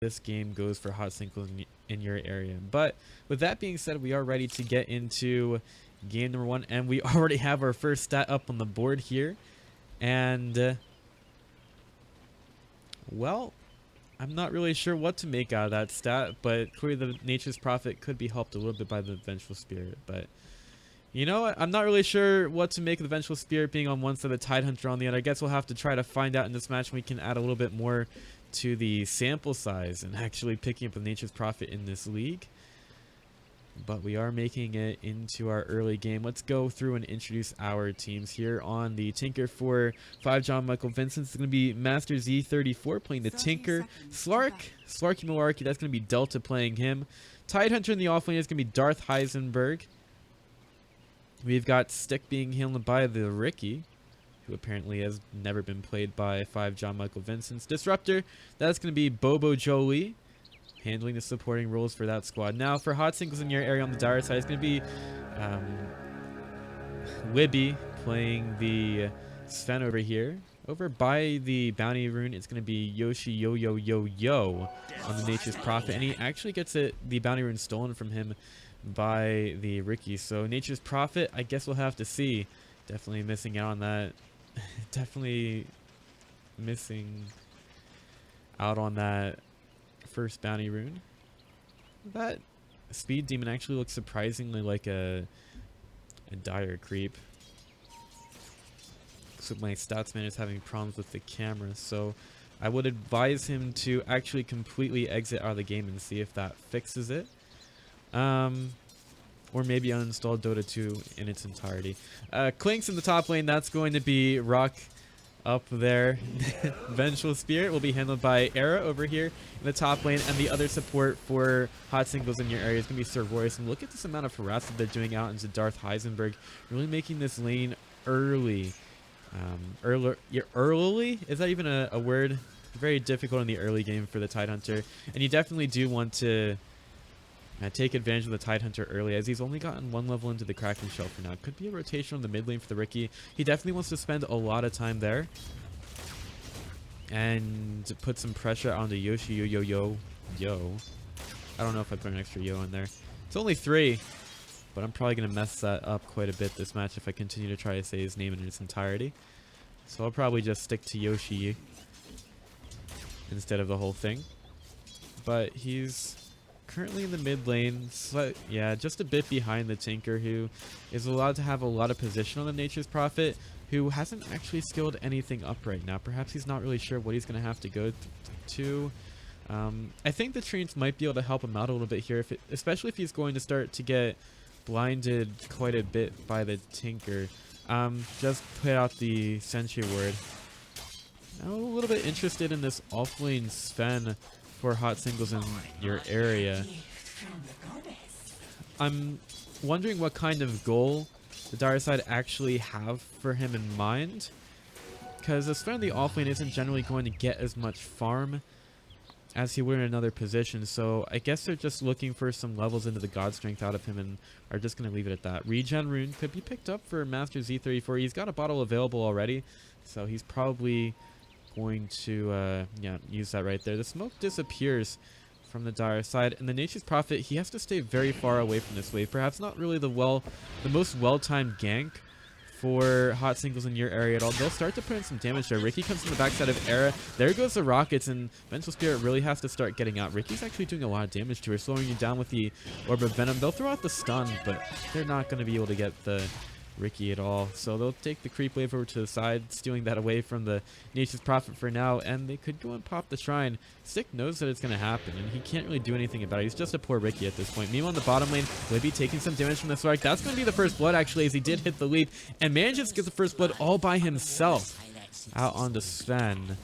this game goes for hot singles in your area. But with that being said, we are ready to get into game number 1, and we already have our first stat up on the board here. And well, I'm not really sure what to make out of that stat, but clearly the Nature's Prophet could be helped a little bit by the Vengeful Spirit. But you know what? I'm not really sure what to make of the Vengeful Spirit being on one side, the Tidehunter on the other. I guess we'll have to try to find out in this match. We can add a little bit more to the sample size and actually picking up the Nature's Prophet in this league. But we are making it into our early game. Let's go through and introduce our teams here on the Tinker for 5 John Michael Vincents. It's going to be Master Z34 playing the Tinker. Slarky Malarkey, that's going to be Delta playing him. Tidehunter in the offlane is going to be Darth Heisenberg. We've got Stick being handled by the Ricky, who apparently has never been played by 5 John Michael Vincents. Disruptor, that's going to be Bobo Jolie, handling the supporting roles for that squad. Now, for hot singles in your area on the dire side, it's going to be Libby playing the Sven over here. Over by the bounty rune, it's going to be Yoshi Yo Yo Yo Yo on the Nature's Prophet, and he actually gets the bounty rune stolen from him by the Ricky. So Nature's Prophet, I guess we'll have to see. Definitely missing out on that. Definitely missing out on that first bounty rune. That speed demon actually looks surprisingly like a dire creep. So my statsman is having problems with the camera, so I would advise him to actually completely exit out of the game and see if that fixes it. Or maybe uninstall Dota 2 in its entirety. Clinks in the top lane, that's going to be Rock up there. Vengeful Spirit will be handled by Era over here in the top lane, and the other support for hot singles in your area is going to be Sir Royce. And look at this amount of harassment they're doing out into Darth Heisenberg, really making this lane early. Early? Is that even a word? Very difficult in the early game for the Tidehunter, and you definitely do want to take advantage of the Tidehunter early, as he's only gotten 1 level into the Kraken Shell for now. Could be a rotation on the mid lane for the Ricky. He definitely wants to spend a lot of time there and put some pressure on the Yoshi Yo Yo Yo Yo. I don't know if I put an extra Yo in there. It's only 3, but I'm probably going to mess that up quite a bit this match if I continue to try to say his name in its entirety. So I'll probably just stick to Yoshi instead of the whole thing. But he's currently in the mid lane, so yeah, just a bit behind the Tinker, who is allowed to have a lot of position on the Nature's Prophet, who hasn't actually skilled anything up right now. Perhaps he's not really sure what he's going to have to go to. I think the Treants might be able to help him out a little bit here, especially if he's going to start to get blinded quite a bit by the Tinker. Just put out the Sentry word. I'm a little bit interested in this offlane Sven for hot singles in your area. I'm wondering what kind of goal the dire side actually have for him in mind, because the Sven in the offlane isn't generally going to get as much farm as he would in another position, so I guess they're just looking for some levels into the god strength out of him and are just going to leave it at that. Regen rune could be picked up for Master Z34. He's got a bottle available already, so he's probably going to yeah, use that right there. The smoke disappears from the dire side, and the Nature's Prophet, he has to stay very far away from this wave. Perhaps not really the most well-timed gank for hot singles in your area at all. They'll start to put in some damage there. Ricky comes from the backside of Era. There goes the rockets, and Vengeful Spirit really has to start getting out. Ricky's actually doing a lot of damage to her, slowing you down with the Orb of Venom. They'll throw out the stun, but they're not going to be able to get the Ricky at all, so they'll take the creep wave over to the side, stealing that away from the Nature's Prophet for now, and they could go and pop the shrine. Stick knows that it's going to happen, and he can't really do anything about it. He's just a poor Ricky at this point. Meanwhile, on the bottom lane, Libby taking some damage from the Slark. That's going to be the first blood, actually, as he did hit the leap, and manages to get the first blood all by himself out on the Sven.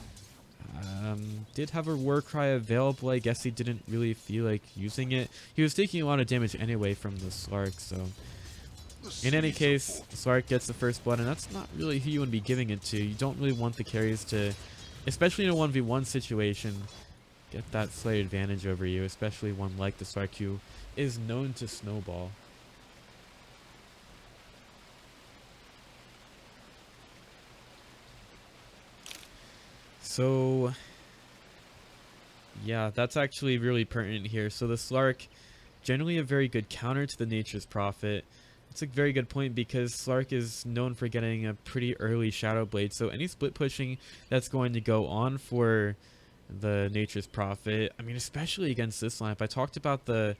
Did have a war cry available. I guess he didn't really feel like using it. He was taking a lot of damage anyway from the Slark, so in any case, Slark gets the first blood, and that's not really who you want to be giving it to. You don't really want the carries to, especially in a 1v1 situation, get that slight advantage over you, especially one like the Slark, who is known to snowball. So Yeah, that's actually really pertinent here. So the Slark, generally a very good counter to the Nature's Prophet. It's a very good point because Slark is known for getting a pretty early Shadow Blade. So any split pushing that's going to go on for the Nature's Prophet, I mean, especially against this lineup. I talked about the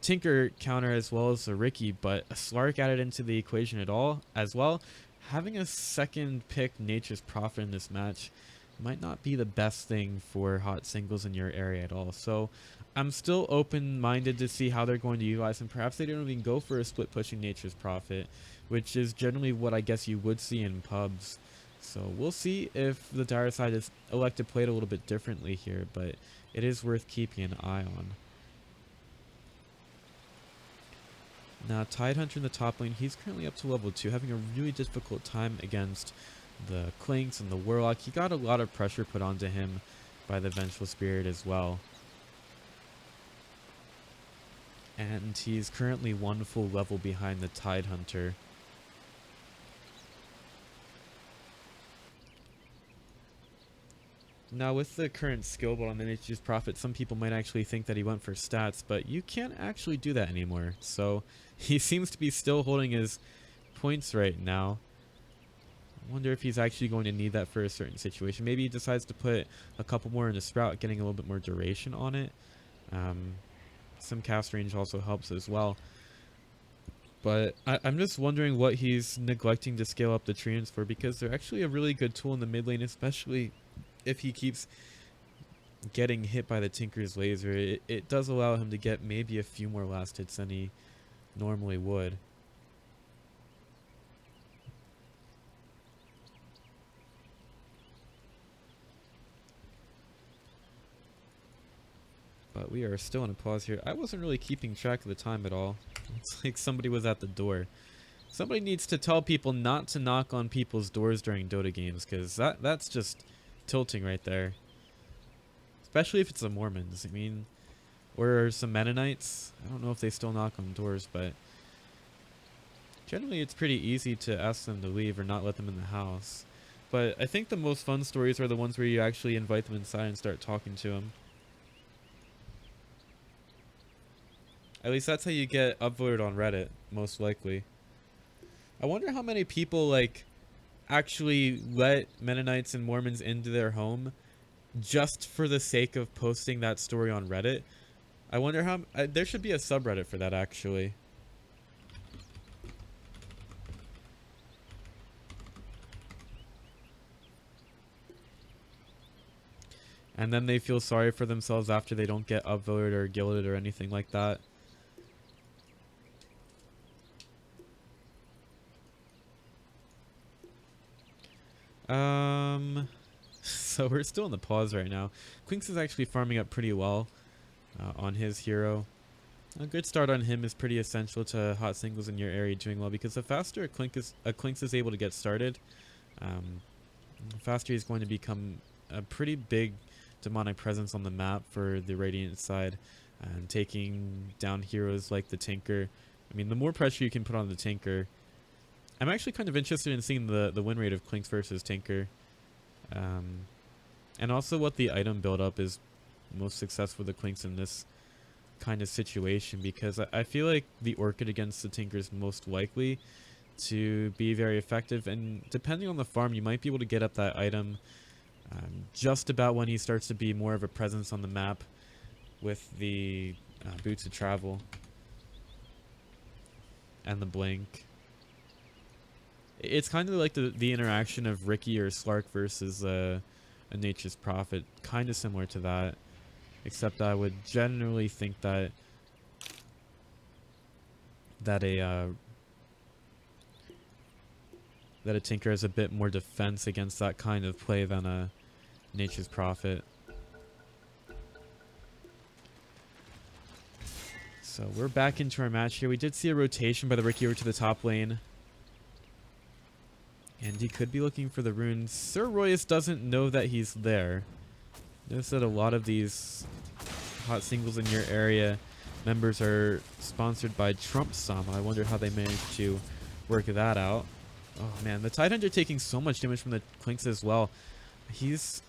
Tinker counter as well as the Ricky, but a Slark added into the equation at all as well. Having a second pick Nature's Prophet in this match might not be the best thing for hot singles in your area at all. So I'm still open-minded to see how they're going to utilize him. Perhaps they don't even go for a split pushing Nature's Prophet, which is generally what I guess you would see in pubs. So we'll see if the dire side is elect to play it a little bit differently here, but it is worth keeping an eye on. Now, Tidehunter in the top lane, he's currently up to level 2, having a really difficult time against the Clinks and the Warlock. He got a lot of pressure put onto him by the Vengeful Spirit as well. And he's currently one full level behind the Tidehunter. Now, with the current skill build on the Nature's Prophet, some people might actually think that he went for stats, but you can't actually do that anymore. So he seems to be still holding his points right now. I wonder if he's actually going to need that for a certain situation. Maybe he decides to put a couple more in the Sprout, getting a little bit more duration on it. Some cast range also helps as well. But I'm just wondering what he's neglecting to scale up the treants for, because they're actually a really good tool in the mid lane, especially if he keeps getting hit by the Tinker's laser. It does allow him to get maybe a few more last hits than he normally would. But we are still in a pause here. I wasn't really keeping track of the time at all. It's like somebody was at the door. Somebody needs to tell people not to knock on people's doors during Dota games, because that's just tilting right there. Especially if it's the Mormons. I mean, or some Mennonites. I don't know if they still knock on doors, but generally it's pretty easy to ask them to leave or not let them in the house. But I think the most fun stories are the ones where you actually invite them inside and start talking to them. At least that's how you get upvoted on Reddit, most likely. I wonder how many people, like, actually let Mennonites and Mormons into their home just for the sake of posting that story on Reddit. I wonder how... there should be a subreddit for that, actually. And then they feel sorry for themselves after they don't get upvoted or guilded or anything like that. So we're still in the pause right now. Quinks is actually farming up pretty well on his hero. A good start on him is pretty essential to hot singles in your area doing well, because the faster a Quinks is able to get started, the faster he's going to become a pretty big demonic presence on the map for the Radiant side, and taking down heroes like the Tinker. I mean, the more pressure you can put on the Tinker. I'm actually kind of interested in seeing the win rate of Clinks versus Tinker. And also what the item build up is most successful for the Clinks in this kind of situation, because I feel like the Orchid against the Tinker is most likely to be very effective, and depending on the farm you might be able to get up that item just about when he starts to be more of a presence on the map with the Boots of Travel and the Blink. It's kind of like the interaction of Ricky or Slark versus a Nature's Prophet, kind of similar to that, except I would generally think that a Tinker has a bit more defense against that kind of play than a Nature's Prophet. So we're back into our match here. We did see a rotation by the Ricky over to the top lane. And he could be looking for the runes. Sir Royus doesn't know that he's there. Notice that a lot of these hot singles in your area members are sponsored by Trump Sama. I wonder how they managed to work that out. Oh man, the Tidehunter taking so much damage from the Clinks as well. He's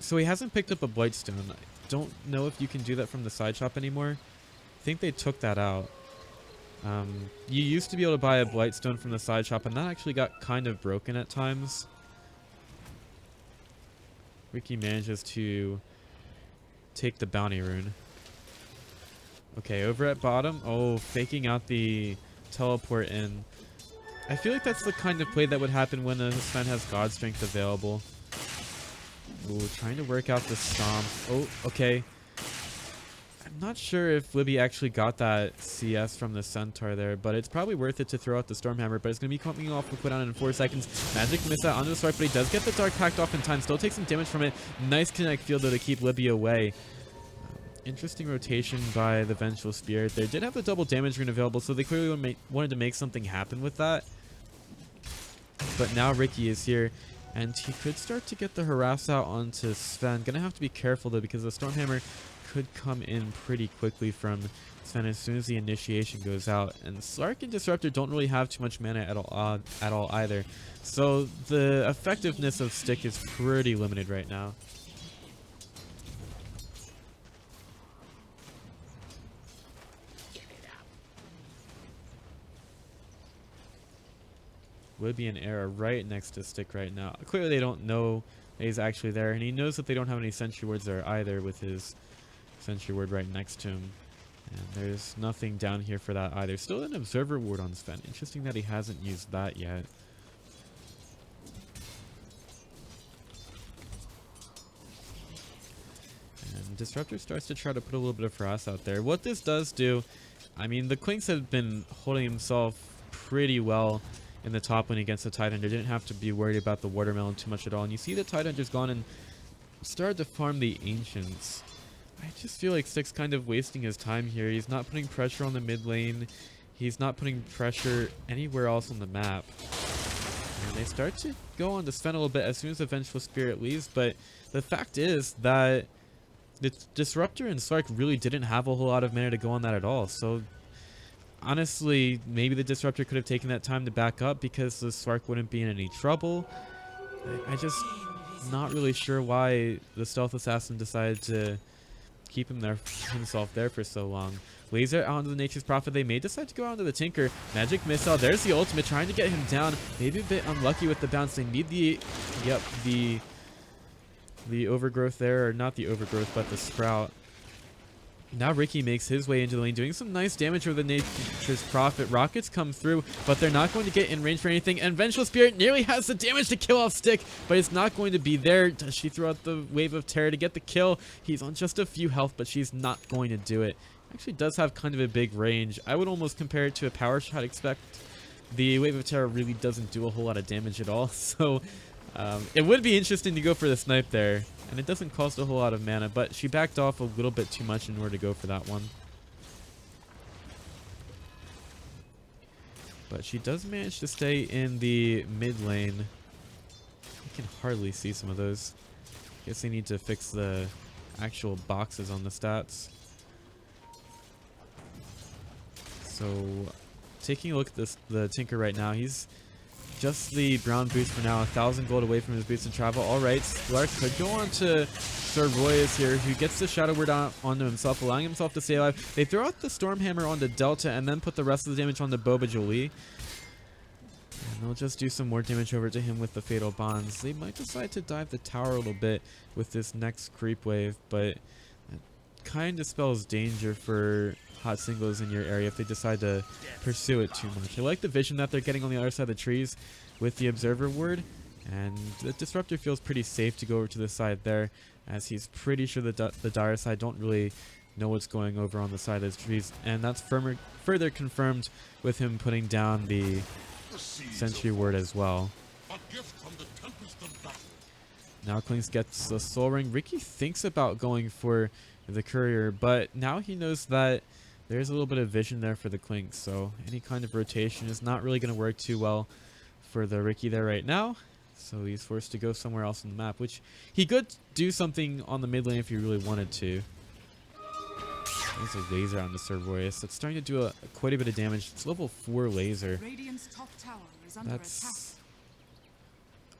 So he hasn't picked up a Blightstone. I don't know if you can do that from the side shop anymore. I think they took that out. You used to be able to buy a Blightstone from the side shop, and that actually got kind of broken at times. Ricky manages to take the bounty rune. Okay, over at bottom. Oh, faking out the teleport in. I feel like that's the kind of play that would happen when a Sven has God Strength available. Ooh, trying to work out the stomp. Oh, okay. I'm not sure if Libby actually got that CS from the Centaur there, but it's probably worth it to throw out the Stormhammer, but it's going to be coming off with cooldown in 4 seconds. Magic miss out onto the Spark, but he does get the Dark Pact off in time. Still takes some damage from it. Nice connect field, though, to keep Libby away. Interesting rotation by the Vengeful Spirit. They did have the double damage rune available, so they clearly wanted to make something happen with that. But now Ricky is here, and he could start to get the harass out onto Sven. Gonna have to be careful, though, because the Stormhammer could come in pretty quickly from Sven as soon as the initiation goes out. And Slark and Disruptor don't really have too much mana at all either. So the effectiveness of Stick is pretty limited right now. Libby and Air are right next to Stick right now. Clearly they don't know that he's actually there, and he knows that they don't have any sentry wards there either with his sentry ward right next to him. And there's nothing down here for that either. Still an observer ward on Sven. Interesting that he hasn't used that yet. And Disruptor starts to try to put a little bit of harass out there. What this does do, I mean, the Clinks have been holding himself pretty well in the top lane against the Tidehunter. Didn't have to be worried about the watermelon too much at all. And you see the Tidehunter's gone and started to farm the Ancients. I just feel like Stick's kind of wasting his time here. He's not putting pressure on the mid lane. He's not putting pressure anywhere else on the map. And they start to go on to Sven a little bit as soon as the Vengeful Spirit leaves. But the fact is that the Disruptor and Slark really didn't have a whole lot of mana to go on that at all. So honestly, maybe the Disruptor could have taken that time to back up because the Slark wouldn't be in any trouble. I just not really sure why the Stealth Assassin decided to keep himself there for so long. Laser out onto the Nature's Prophet. They may decide to go onto the Tinker. Magic Missile. There's the ultimate, trying to get him down. Maybe a bit unlucky with the bounce. They need the overgrowth there, or not the overgrowth, but the Sprout. Now Ricky makes his way into the lane, doing some nice damage with the Nature's Prophet. Rockets come through, but they're not going to get in range for anything. And Vengeful Spirit nearly has the damage to kill off Stick, but it's not going to be there. Does she throw out the Wave of Terror to get the kill? He's on just a few health, but she's not going to do it. Actually does have kind of a big range. I would almost compare it to a power shot, except the Wave of Terror really doesn't do a whole lot of damage at all. So it would be interesting to go for the snipe there. And it doesn't cost a whole lot of mana, but she backed off a little bit too much in order to go for that one. But she does manage to stay in the mid lane. I can hardly see some of those. Guess they need to fix the actual boxes on the stats. So, taking a look at the Tinker right now, he's just the brown boost for now, 1,000 gold away from his boost and travel. Alright, Slark could go on to Sorboyas here, who gets the Shadow Word onto himself, allowing himself to stay alive. They throw out the Stormhammer onto Delta and then put the rest of the damage onto Boba Jolie. And they'll just do some more damage over to him with the Fatal Bonds. They might decide to dive the tower a little bit with this next creep wave, but it kind of spells danger for hot singles in your area if they decide to pursue it too much. I like the vision that they're getting on the other side of the trees with the Observer Ward, and the Disruptor feels pretty safe to go over to the side there, as he's pretty sure the dire side don't really know what's going over on the side of the trees, and that's further confirmed with him putting down the Sentry Ward as well. Now Clinks gets the Soul Ring. Ricky thinks about going for the Courier, but now he knows that there's a little bit of vision there for the Clinks, so any kind of rotation is not really going to work too well for the Ricky there right now. So he's forced to go somewhere else on the map, which he could do something on the mid lane if he really wanted to. There's a laser on the Sorboyas. That's starting to do quite a bit of damage. It's level 4 laser. Radiant's top tower is under attack.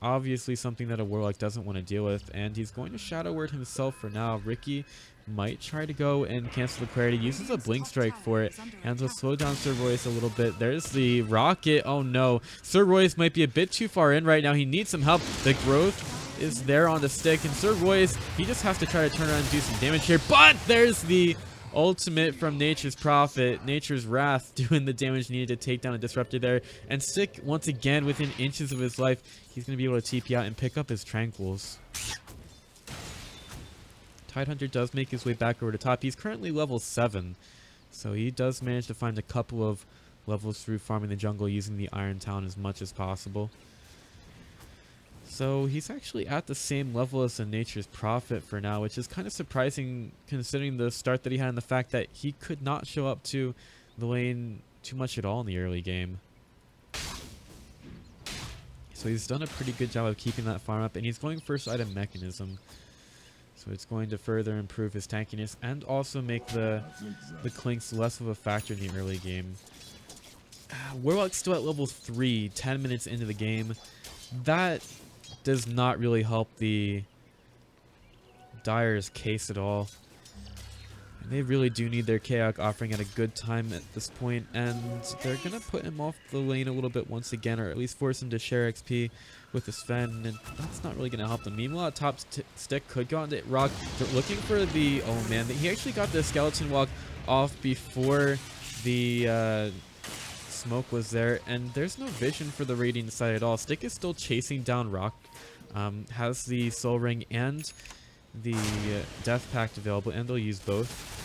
obviously something that a Warlock doesn't want to deal with, and he's going to Shadow Word himself for now. Riki might try to go and cancel the clarity, uses a Blink Strike for it, and will slow down Sir Royce a little bit. There's the rocket. Oh no, Sir Royce might be a bit too far in right now. He needs some help. The growth is there on the stick, and Sir Royce, he just has to try to turn around and do some damage here, but there's the ultimate from Nature's Prophet, Nature's Wrath, doing the damage needed to take down a Disruptor there. And Stick, once again, within inches of his life, he's going to be able to TP out and pick up his Tranquils. Tidehunter does make his way back over to top. He's currently level 7, so he does manage to find a couple of levels through farming the jungle using the Iron Talon as much as possible. So he's actually at the same level as the Nature's Prophet for now, which is kind of surprising considering the start that he had and the fact that he could not show up to the lane too much at all in the early game. So he's done a pretty good job of keeping that farm up, and he's going first item Mechanism. So it's going to further improve his tankiness and also make the Clinks less of a factor in the early game. Warlock's still at level 3, 10 minutes into the game. That does not really help the Dire's case at all. And they really do need their Chaos offering at a good time at this point, and they're going to put him off the lane a little bit once again, or at least force him to share XP with the Sven, and that's not really going to help them. Meanwhile, top Stick could go onto Rock. They're looking for the... Oh man, he actually got the Skeleton Walk off before the... smoke was there, and there's no vision for the Radiant side at all. Stick is still chasing down Rock, has the Soul Ring and the Death Pact available, and they'll use both.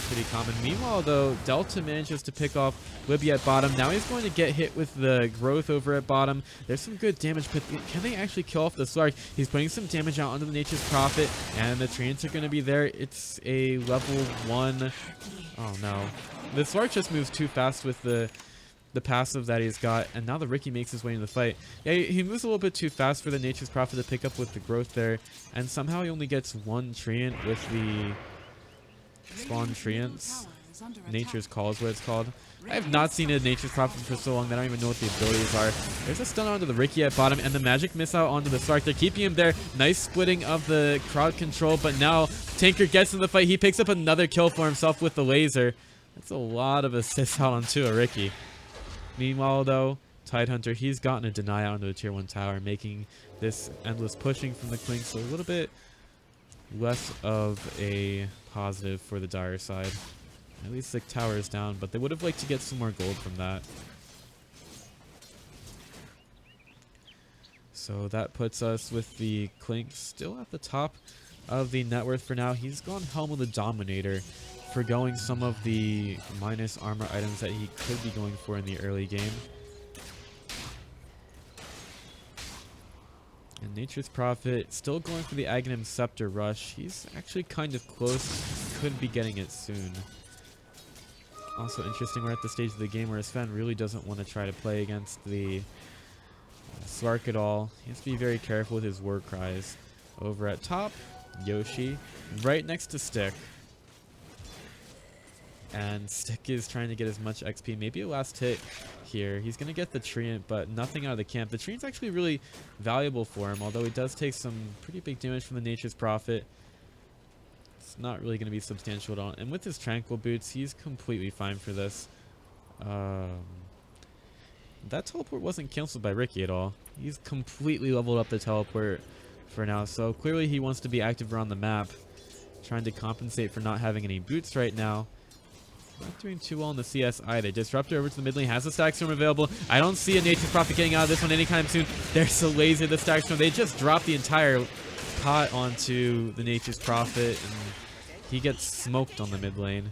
Pretty common. Meanwhile, though, Delta manages to pick off Libby at bottom. Now he's going to get hit with the growth over at bottom. There's some good damage, but can they actually kill off the Slark? He's putting some damage out onto the Nature's Prophet, and the Treants are going to be there. It's a level 1. Oh no. The Slark just moves too fast with the passive that he's got, and now the Riki makes his way into the fight. Yeah, he moves a little bit too fast for the Nature's Prophet to pick up with the growth there, and somehow he only gets one Treant with the spawn Treants. Nature's Call is what it's called. I have not seen a Nature's Prophet for so long that I don't even know what the abilities are. There's a stun onto the Riki at bottom, and the magic missile onto the Slark. They're keeping him there. Nice splitting of the crowd control, but now Tinker gets in the fight. He picks up another kill for himself with the laser. That's a lot of assists out onto a Riki. Meanwhile, though, Tidehunter, he's gotten a deny onto the tier 1 tower, making this endless pushing from the Clinks a little bit less of a positive for the Dire side. At least the tower is down, but they would have liked to get some more gold from that. So that puts us with the Clinks still at the top of the net worth for now. He's gone Helm of the Dominator, forgoing some of the minus armor items that he could be going for in the early game. And Nature's Prophet still going for the Aghanim Scepter rush. He's actually kind of close. Could be getting it soon. Also interesting, we're at the stage of the game where Sven really doesn't want to try to play against the Slark at all. He has to be very careful with his war cries. Over at top, Yoshi, right next to Stick. And Stick is trying to get as much XP, maybe a last hit here. He's going to get the Treant, but nothing out of the camp. The Treant's actually really valuable for him, although he does take some pretty big damage from the Nature's Prophet. It's not really going to be substantial at all. And with his Tranquil Boots, he's completely fine for this. That teleport wasn't cancelled by Riki at all. He's completely leveled up the teleport for now, so clearly he wants to be active around the map, trying to compensate for not having any boots right now. Not doing too well in the CS either. Disruptor over to the mid lane, has the Stack Storm available. I don't see a Nature's Prophet getting out of this one anytime soon. There's the laser, the Stack Storm. They just dropped the entire pot onto the Nature's Prophet, and he gets smoked on the mid lane.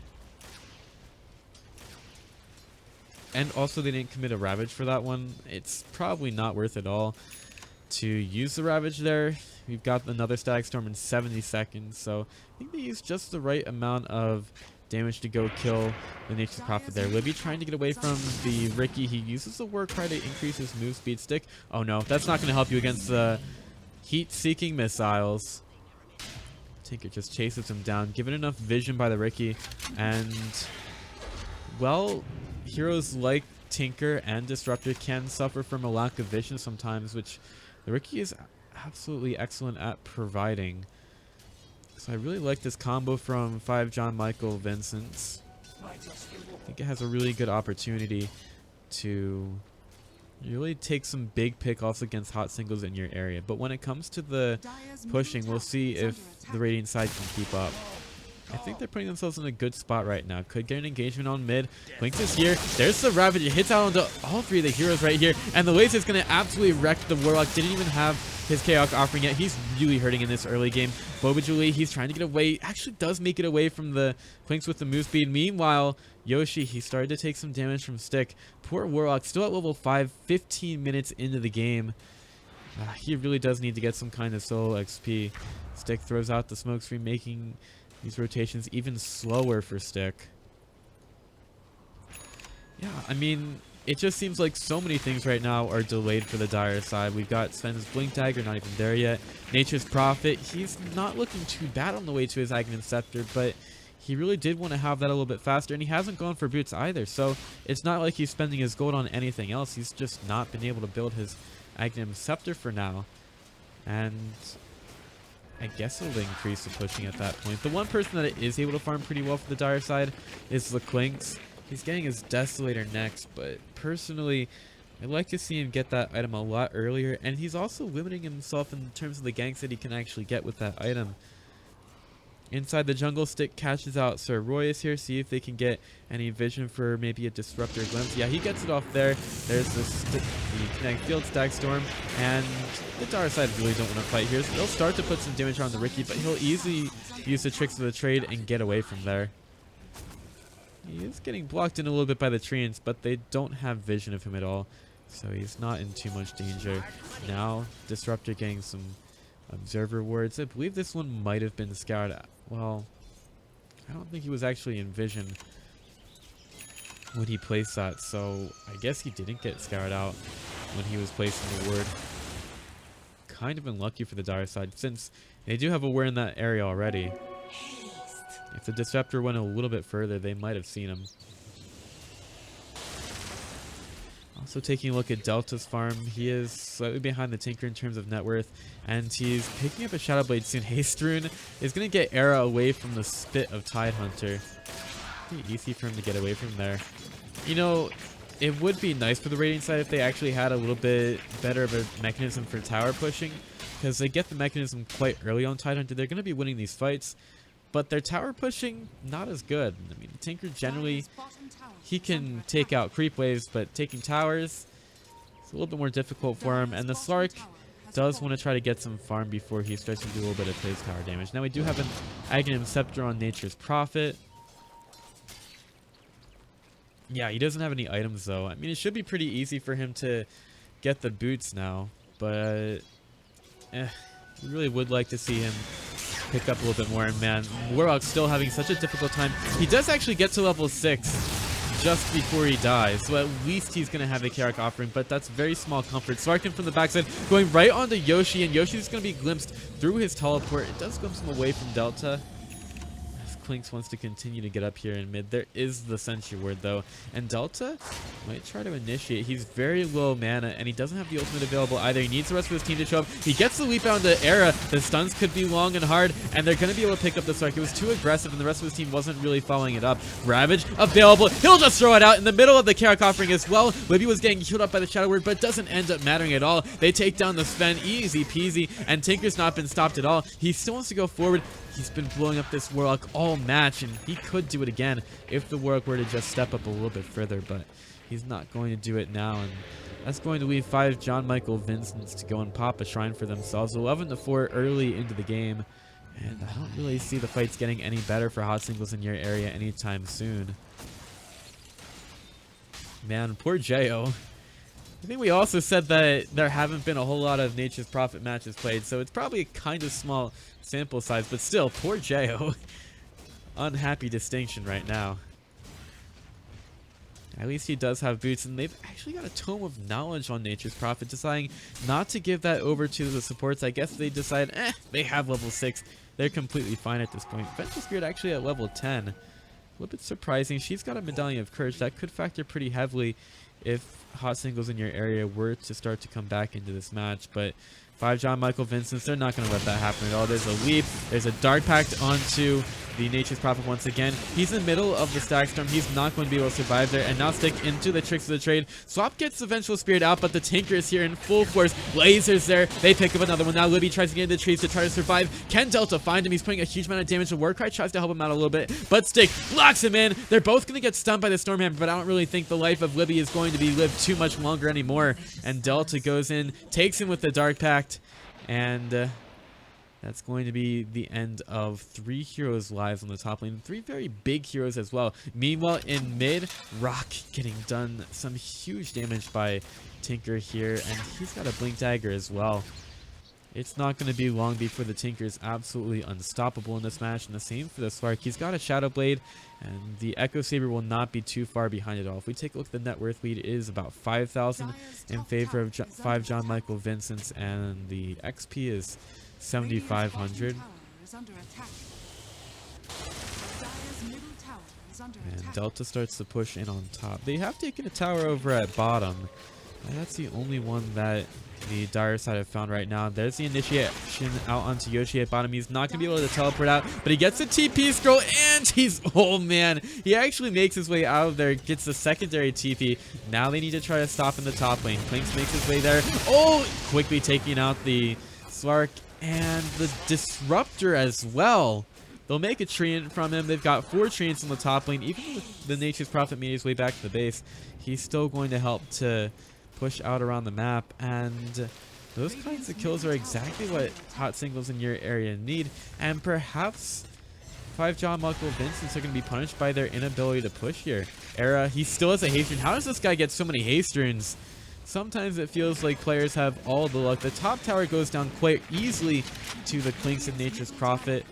And also they didn't commit a Ravage for that one. It's probably not worth it all to use the Ravage there. We've got another Static Storm in 70 seconds, so I think they used just the right amount of damage to go kill the Nature's Prophet there. Libby trying to get away from the Riki. He uses the War Cry to increase his move speed. Stick. Oh no, that's not going to help you against the heat-seeking missiles. Tinker just chases him down. Given enough vision by the Riki, and well, heroes like Tinker and Disruptor can suffer from a lack of vision sometimes, which The rookie is absolutely excellent at providing. So I really like this combo from 5 John Michael Vincents. I think it has a really good opportunity to really take some big pickoffs against hot singles in your area. But when it comes to the pushing, we'll see if the Radiant side can keep up. I think they're putting themselves in a good spot right now. Could get an engagement on mid. Blinks is here. There's the Ravage. It hits out onto all 3 of the heroes right here. And the Laser is going to absolutely wreck the Warlock. Didn't even have his Chaos offering yet. He's really hurting in this early game. Boba Julie, he's trying to get away. Actually does make it away from the Blinks with the move speed. Meanwhile, Yoshi, he started to take some damage from Stick. Poor Warlock, still at level 5, 15 minutes into the game. He really does need to get some kind of solo XP. Stick throws out the smoke screen, making these rotations even slower for Stick. Yeah, I mean, it just seems like so many things right now are delayed for the Dire side. We've got Sven's Blink Dagger, not even there yet. Nature's Prophet, he's not looking too bad on the way to his Aghanim Scepter, but he really did want to have that a little bit faster, and he hasn't gone for boots either, so it's not like he's spending his gold on anything else. He's just not been able to build his Aghanim Scepter for now, and I guess it'll increase the pushing at that point. The one person that is able to farm pretty well for the Dire side is the Clinks. He's getting his Desolator next, but personally, I'd like to see him get that item a lot earlier, and he's also limiting himself in terms of the ganks that he can actually get with that item. Inside the jungle, Stick catches out Sir Royus here, see if they can get any vision for maybe a Disruptor glimpse. Yeah, he gets it off there. There's the Kinetic Field Stag Storm, and the Dire side really don't want to fight here. So they'll start to put some damage on the Riki, but he'll easily use the tricks of the trade and get away from there. He is getting blocked in a little bit by the treants, but they don't have vision of him at all, so he's not in too much danger. Now, Disruptor getting some Observer wards. I believe this one might have been scouted. Well, I don't think he was actually in vision when he placed that, so I guess he didn't get scoured out when he was placing the ward. Kind of unlucky for the Dire side, since they do have a ward in that area already. If the Disruptor went a little bit further, they might have seen him. Also taking a look at Delta's farm, he is slightly behind the Tinker in terms of net worth, and he's picking up a Shadow Blade soon. Haste Rune is going to get Era away from the spit of Tidehunter. Pretty easy for him to get away from there. You know, it would be nice for the Radiant side if they actually had a little bit better of a mechanism for tower pushing, because they get the mechanism quite early on Tidehunter. They're going to be winning these fights, but their tower pushing, not as good. I mean, Tinker generally, he can take out creep waves, but taking towers, it's a little bit more difficult for him. And the Slark does want to try to get some farm before he starts to do a little bit of phase tower damage. Now we do have an Aghanim Scepter on Nature's Prophet. Yeah, he doesn't have any items though. I mean, it should be pretty easy for him to get the boots now, but we really would like to see him pick up a little bit more. And man, Warlock's still having such a difficult time. He does actually get to level 6 just before he dies, so at least he's going to have the Karak offering, but that's very small comfort. Sarkin from the backside going right onto Yoshi, and Yoshi's going to be glimpsed through his teleport. It does glimpse him away from Delta. Clinks wants to continue to get up here in mid. There is the Sentry Ward though, and Delta might try to initiate. He's very low mana, and he doesn't have the ultimate available either. He needs the rest of his team to show up. He gets the leap out into Era. The stuns could be long and hard, and they're going to be able to pick up the Sark. It was too aggressive, and the rest of his team wasn't really following it up. Ravage available. He'll just throw it out in the middle of the Karak offering as well. Libby was getting healed up by the Shadow Word, but doesn't end up mattering at all. They take down the Sven, easy peasy, and Tinker's not been stopped at all. He still wants to go forward. He's been blowing up this Warlock all match, and he could do it again if the Warlock were to just step up a little bit further, but he's not going to do it now, and that's going to leave 5 John Michael Vincents to go and pop a shrine for themselves. 11-4 early into the game, and I don't really see the fights getting any better for hot singles in your area anytime soon. Man, poor Jo. I think we also said that there haven't been a whole lot of Nature's Prophet matches played, so it's probably a kind of small sample size, but still, poor Jo. Unhappy distinction right now. At least he does have boots, and they've actually got a Tome of Knowledge on Nature's Prophet, deciding not to give that over to the supports. I guess they decide, they have level 6. They're completely fine at this point. Vengeful Spirit actually at level 10. little bit surprising. She's got a Medallion of Courage. That could factor pretty heavily if hot singles in your area were to start to come back into this match. But 5 John Michael Vincents, they're not going to let that happen at all. There's a leap. There's a Dark Pact onto the Nature's Prophet once again. He's in the middle of the Stack Storm. He's not going to be able to survive there. And now stick into the Tricks of the Trade. Swap gets the Vengeful Spirit out, but the Tinker is here in full force. Lasers there. They pick up another one. Now Libby tries to get into the trees to try to survive. Can Delta find him? He's putting a huge amount of damage. The Warcry tries to help him out a little bit, but Stick blocks him in. They're both going to get stunned by the Stormhammer, but I don't really think the life of Libby is going to be lived too much longer anymore. And Delta goes in, takes him with the Dark Pact. And that's going to be the end of 3 heroes' lives on the top lane. 3 very big heroes as well. Meanwhile, in mid, Rock getting done some huge damage by Tinker here. And he's got a Blink Dagger as well. It's not going to be long before the Tinker is absolutely unstoppable in this match. And the same for the Slark. He's got a Shadow Blade. And the Echo Saber will not be too far behind it all. If we take a look at the net worth lead, it is about 5,000 in favor of 5 John Michael Vincents. And the XP is 7,500. And Delta starts to push in on top. They have taken a tower over at bottom. And that's the only one that the dire side have found right now. There's the initiation out onto Yoshi at bottom. He's not going to be able to teleport out, but he gets a TP scroll, and he's, oh man, he actually makes his way out of there, gets the secondary TP. Now they need to try to stop in the top lane. Clinks makes his way there. Oh, quickly taking out the Slark and the Disruptor as well. They'll make a Treant from him. They've got 4 Treants in the top lane. Even with the Nature's Prophet making his way back to the base, he's still going to help to push out around the map, and those kinds of kills are exactly what hot singles in your area need. And perhaps 5 John Michael Vincents are going to be punished by their inability to push here. Era, he still has a haste rune. How does this guy get so many haste runes? Sometimes it feels like players have all the luck. The top tower goes down quite easily to the Clinks of Nature's Prophet.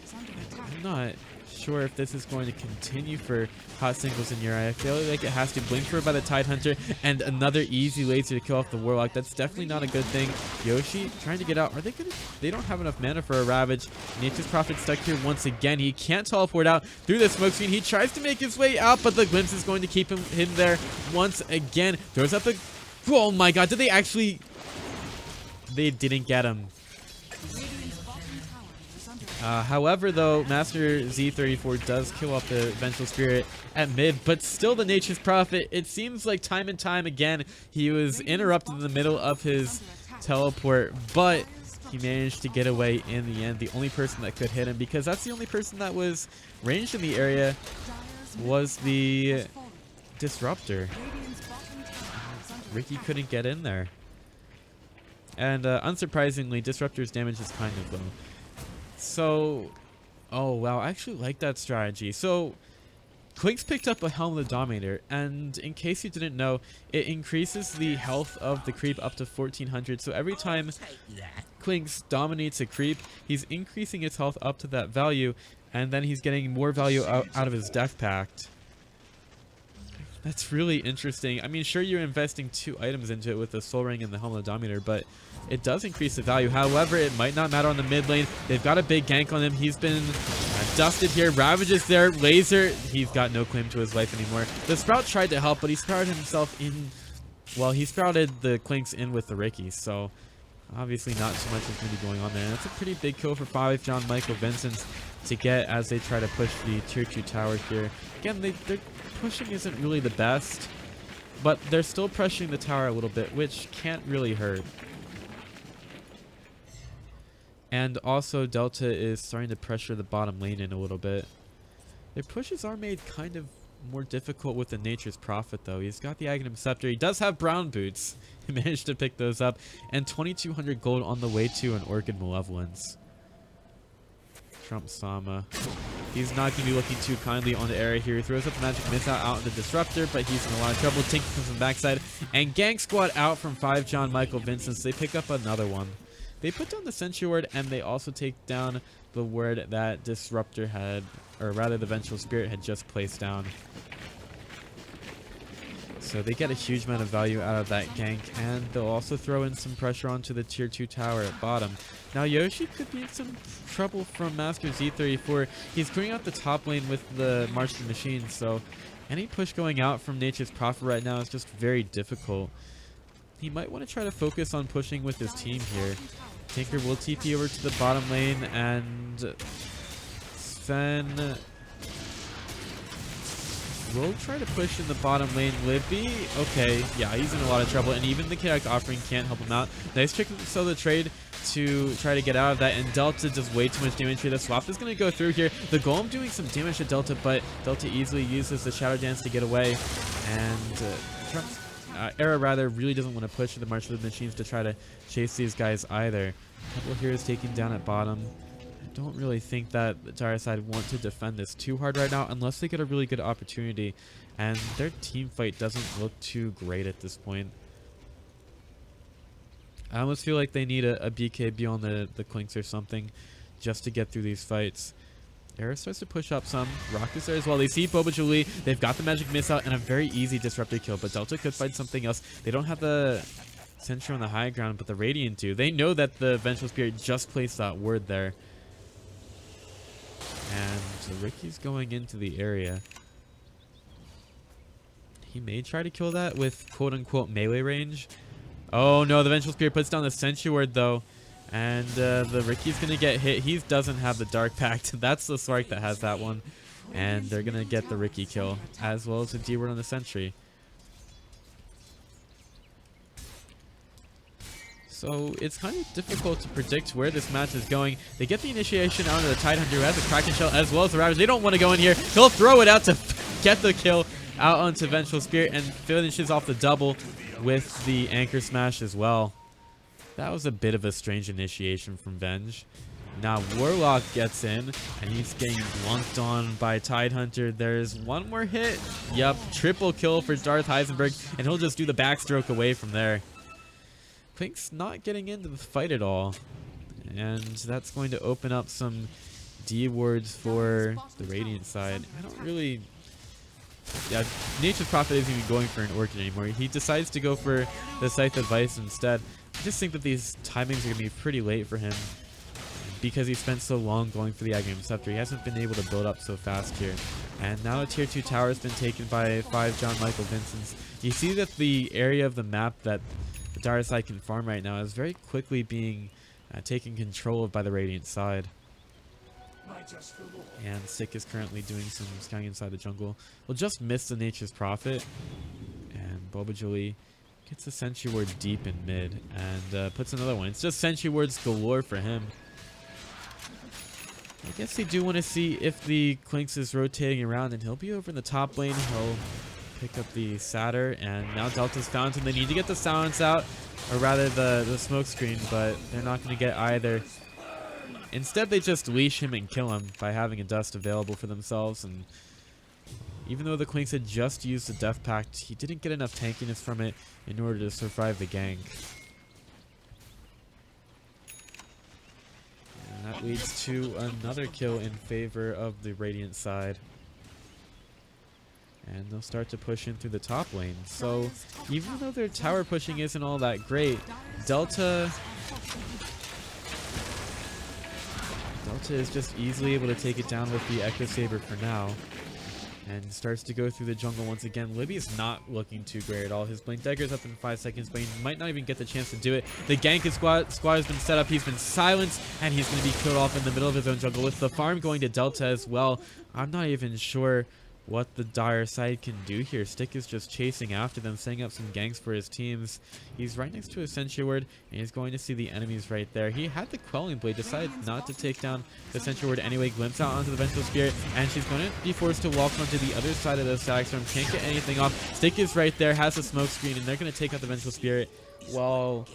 I'm not sure if this is going to continue for hot singles in your eye. I feel like it has to. Blink for by the Tidehunter and another easy laser to kill off the Warlock. That's definitely not a good thing. Yoshi trying to get out. Are they gonna? They don't have enough mana for a Ravage. Nature's Prophet stuck here once again. He can't teleport out through the smoke screen. He tries to make his way out, but the Glimpse is going to keep him there once again. Throws up a. Oh my god! Did they actually? They didn't get him. However, though, Master Z34 does kill off the Vengeful Spirit at mid, but still the Nature's Prophet, it seems like time and time again, he was interrupted in the middle of his teleport, but he managed to get away in the end. The only person that could hit him, because that's the only person that was ranged in the area, was the Disruptor. Ricky couldn't get in there. And unsurprisingly, Disruptor's damage is kind of low. So, oh wow, I actually like that strategy. So, Clinks picked up a Helm of the Dominator, and in case you didn't know, it increases the health of the creep up to 1400. So every time Clinks dominates a creep, he's increasing its health up to that value, and then he's getting more value out of his Death Pact. That's really interesting. I mean, sure, you're investing 2 items into it with the Soul Ring and the Helm of the Dominator, but it does increase the value. However, it might not matter on the mid lane. They've got a big gank on him. He's been dusted here. Ravage is there. Laser, he's got no claim to his life anymore. The Sprout tried to help, but he sprouted himself in. Well, he sprouted the Clinks in with the Ricky, so obviously not too much is going to be going on there. And that's a pretty big kill for 5 John Michael Vincents to get as they try to push the tier 2 tower here. Again, their pushing isn't really the best, but they're still pressuring the tower a little bit, which can't really hurt. And also Delta is starting to pressure the bottom lane in a little bit. Their pushes are made kind of more difficult with the Nature's Prophet, though. He's got the Aghanim Scepter. He does have brown boots. He managed to pick those up. And 2,200 gold on the way to an Orchid Malevolence. Trump Sama. He's not going to be looking too kindly on the area here. He throws up the Magic Missile out in the Disruptor, but he's in a lot of trouble. Tinker comes from the backside. And Gang Squad out from 5 John Michael Vincents. They pick up another one. They put down the Sentry Ward, and they also take down the ward that Disruptor had, or rather the Vengeful Spirit had just placed down. So they get a huge amount of value out of that gank, and they'll also throw in some pressure onto the tier 2 tower at bottom. Now Yoshi could be in some trouble from Master Z34. He's clearing out the top lane with the March of the Machines, so any push going out from Nature's Prophet right now is just very difficult. He might want to try to focus on pushing with his team here. Tinker will TP over to the bottom lane, and Sven will try to push in the bottom lane. Libby, okay, yeah, he's in a lot of trouble, and even the chaotic offering can't help him out. Nice trick to sell the trade to try to get out of that, and Delta does way too much damage here. The swap is going to go through here. The Golem doing some damage to Delta, but Delta easily uses the Shadow Dance to get away, and Era rather really doesn't want to push the March of the Machines to try to chase these guys either. A couple of heroes taken down at bottom. I don't really think that the Dire side want to defend this too hard right now unless they get a really good opportunity, and their team fight doesn't look too great at this point. I almost feel like they need a BKB on the Clinks or something just to get through these fights. Era starts to push up some. Rock is there as well. They see Boba Julie. They've got the magic miss out and a very easy disruptor kill, but Delta could find something else. They don't have the Sentry on the high ground, but the Radiant do. They know that the Vengeful Spirit just placed that word there. And Ricky's going into the area. He may try to kill that with quote-unquote melee range. Oh no, the Vengeful Spirit puts down the Sentry word though. And the Ricky's going to get hit. He doesn't have the Dark Pact. That's the Slark that has that one. And they're going to get the Ricky kill, as well as the D word on the Sentry. So it's kind of difficult to predict where this match is going. They get the initiation out of the Tidehunter, who has a Kraken Shell, as well as the Ravage. They don't want to go in here. He'll throw it out to get the kill out onto Vengeful Spirit, and finishes off the double with the Anchor Smash as well. That was a bit of a strange initiation from Venge. Now Warlock gets in, and he's getting lunked on by Tidehunter. There's one more hit. Yup, triple kill for Darth Heisenberg, and he'll just do the backstroke away from there. Quink's not getting into the fight at all, and that's going to open up some D wards for the Radiant side. I don't really... Yeah, Nature's Prophet isn't even going for an Orchid anymore. He decides to go for the Scythe of Vice instead. I just think that these timings are going to be pretty late for him because he spent so long going for the Aghanim Scepter. He hasn't been able to build up so fast here. And now a tier 2 tower has been taken by 5 John Michael Vincents. You see that the area of the map that the Dire side can farm right now is very quickly being taken control of by the Radiant side. And Sick is currently doing some scouting inside the jungle. We'll just miss the Nature's Prophet. And Boba Julie gets a Sentry Ward deep in mid and puts another one. It's just Sentry Wards galore for him. I guess they do want to see if the Clinks is rotating around, and he'll be over in the top lane. He'll pick up the Satyr, and now Delta's found him. They need to get the silence out, or rather the smoke screen, but they're not going to get either. Instead, they just leash him and kill him by having a dust available for themselves. And even though the Clinks had just used the Death Pact, he didn't get enough tankiness from it in order to survive the gank. And that leads to another kill in favor of the Radiant side. And they'll start to push in through the top lane. So even though their tower pushing isn't all that great, Delta is just easily able to take it down with the Echo Saber for now. And starts to go through the jungle once again. Libby is not looking too great at all. His Blink Dagger's up in 5 seconds, but he might not even get the chance to do it. The gank squad has been set up. He's been silenced, and he's going to be killed off in the middle of his own jungle. With the farm going to Delta as well, I'm not even sure what the Dire side can do here. Stick is just chasing after them, setting up some ganks for his teams. He's right next to a Sentry Ward, and he's going to see the enemies right there. He had the Quelling Blade, decided not to take down the Sentry Ward anyway, glimpse out onto the Vengeful Spirit, and she's going to be forced to walk onto the other side of the Static Storm. Can't get anything off. Stick is right there, has a smoke screen, and they're going to take out the Vengeful Spirit. While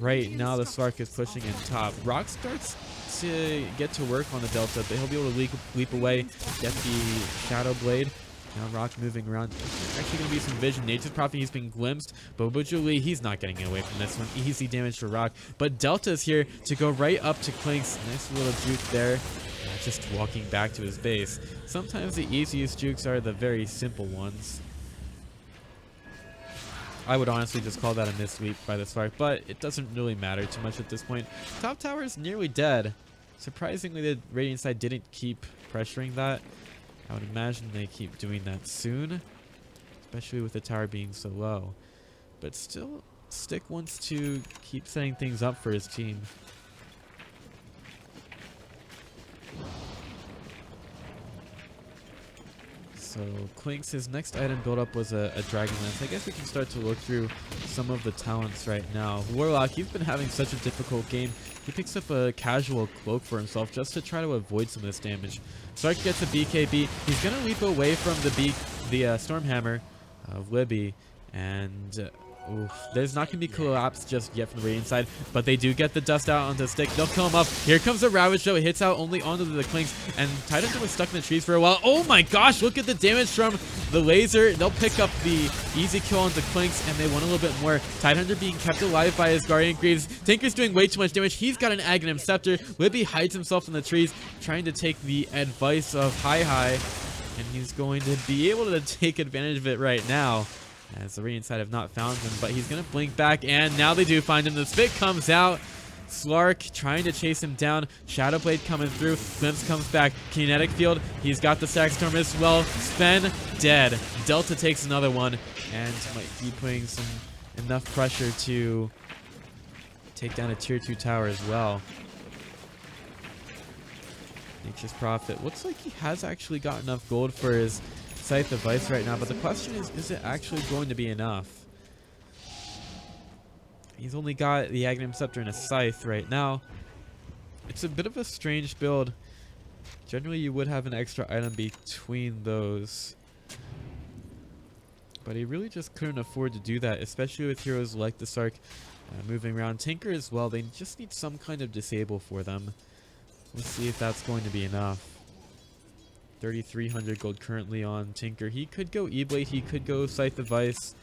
right now the Slark is pushing in top. Rock starts to get to work on the Delta, but he'll be able to leap away, get the Shadow Blade. Now Rock moving around. There's actually going to be some vision. Nature's Prophet, he's been glimpsed. Boba Julie, he's not getting away from this one. Easy damage for Rock. But Delta's here to go right up to Clinks. Nice little juke there. Just walking back to his base. Sometimes the easiest jukes are the very simple ones. I would honestly just call that a missweep by the Spark, but it doesn't really matter too much at this point. Top tower is nearly dead. Surprisingly, the Radiant side didn't keep pressuring that. I would imagine they keep doing that soon, especially with the tower being so low. But still, Stick wants to keep setting things up for his team. So Clinks, his next item build up was a Dragon Lance. I guess we can start to look through some of the talents right now. Warlock, he's been having such a difficult game. He picks up a casual cloak for himself just to try to avoid some of this damage. Sark gets a BKB. He's going to leap away from the Stormhammer of Libby, and oof, there's not going to be collapse just yet from the Radiant side, but they do get the dust out onto Stick. They'll kill him up. Here comes the Ravage, though. It hits out only onto the Clinks, and Tidehunter was stuck in the trees for a while. Oh my gosh, look at the damage from the laser. They'll pick up the easy kill onto Clinks, and they want a little bit more. Tidehunter being kept alive by his Guardian Greaves. Tinker's doing way too much damage. He's got an Aghanim Scepter. Libby hides himself in the trees, trying to take the advice of Hi, and he's going to be able to take advantage of it right now, as the Radiant side have not found him, but he's going to blink back, and now they do find him. The spit comes out. Slark trying to chase him down. Shadowblade coming through. Glimpse comes back. Kinetic Field. He's got the Stack Storm as well. Sven dead. Delta takes another one, and might be putting enough pressure to take down a tier 2 tower as well. Nature's Prophet. Looks like he has actually got enough gold for his Scythe of Ice right now, but the question is it actually going to be enough? He's only got the Aghanim Scepter and a Scythe right now. It's a bit of a strange build. Generally, you would have an extra item between those, but he really just couldn't afford to do that, especially with heroes like the Sark moving around. Tinker as well, they just need some kind of disable for them. Let's see if that's going to be enough. 3,300 gold currently on Tinker. He could go E-Blade, he could go Scythe of Ice.